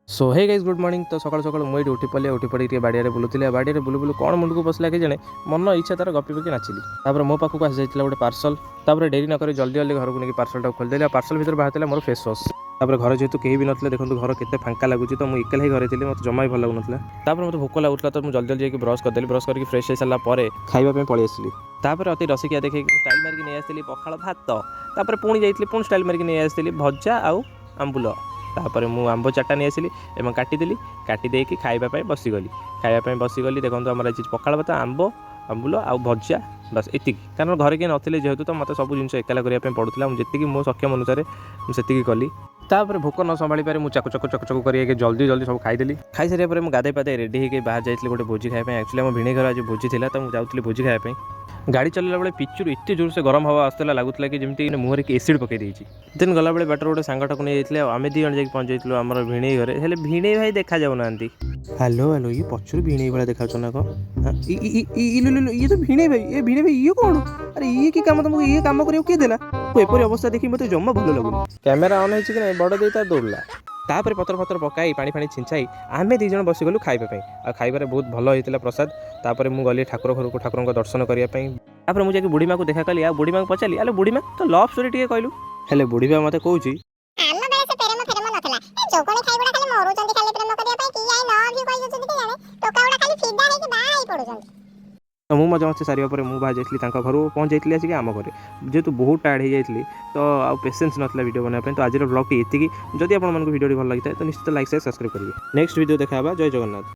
सो hey guys good morning. तो सकाल सकाल मुझे उठी पड़े बाड़िया बुलूली बाड़िया बुलू बुलू कौन मुंड को पसला कि जाने मन इच्छा तार गपी पकी नाचिली। तापर मो पाखक आसी जाइए गोटे पार्सल। तापर डेरी नक जल्दी जल्दी घर को नहीं पार्सलटा खोलदेली। पार्सल भर बाहर मोर फेस वाश। तापर घर जेहतु कहीं भी नथिले देखो घर के फांका लगुच तो मुझे इकेला ही घरे थी मत जमा ही भल लगुन। तापर मत भोक लगुला तो मुझे जल्दी जल्दी ब्रश करदेली। ब्रश करके फ्रेश हो सारापर खावाई पलि आसली। तापर अति रसिकिया देखिए स्टाइल मारिक नहीं आसती पखाड़ भात। तापर पुणी जाइए पुणी स्टाइल मारिक नहीं आसती भजा आउ आंबुल। तापर मु आंब चार्टा नहीं आसली एवं काटिदेली काटिदे खावाई बसीगली। खावाई बसीगली देखो आम आज पखाड़ भात आंब आंबुल आउ भजा बस एति कारण घर किए नथिले जेहेतु तो मत सब जिन एकेला करने पड़ूला जी मो सक्षम अनुसार मुझे कली। तापर भोक न संभाली पारे मुझे चकु चकु चकु चकु कर जल्दी जल्दी सब खाईदेली। खाई सारे मुझे गाधे पाधे रेडी होकर बाहर जाइए गोटे भोजी खाया। एक्चुअली आम भिणी घर आज भोजी था तो मुझे जाऊँगी भोजी खायापी। गाड़ी चलला बेले पिचुर एत जोर से गरम हवा आसला लगुला कि जमी मुहर की एसीड पकई देती। देन गला बेले बाटर गोटे सांगटा नहीं जाइए आम दी जन जाकि पहुँच जाइए आम भिणई घरे हेल्ले भिणई भाई देखा जाऊना। हेलो हेलो ये पचर भिणई भाई देखा ना कौन ये तो भिणई भाई ये कौन अरे ये कि काम तुमको ये कम कर किए देला एपरी अवस्था देखी मत जमा भल लगुन। कैमेरा ऑन होती कि बड़ देता दौड़ला। तापर पतर पतर पकाई पानी फाणी छिंचाई आमे दी जन बसीगलु खाइबापी। आ खाइबारे बहुत भल होता प्रसाद। तापर मु गली ठाकुर घर को ठाकुर दर्शन करने। तापर मुझे बुढ़ी माँ को देखा कली आ बुढ़ी माँ को पचारि अरे बुढ़ी माँ तो लव स्टोरी टे कहलु हेले बुढ़ी माँ मत कहूँ तो मुझे मजा मस्ती सारे मुझे बाहर जाइए घर पहुँच जाइए आसिक आम घर जेहेतु बहुत टायर्ड हो जाइए तो आ पेसेंस नाला वीडियो बनाने। तो आज ब्लॉग टी जदि आपको वीडियो भल लगी है तो निश्चित लाइक से सब्सक्राइब करेंगे। नेक्स्ट वीडियो देखा जय जगन्नाथ।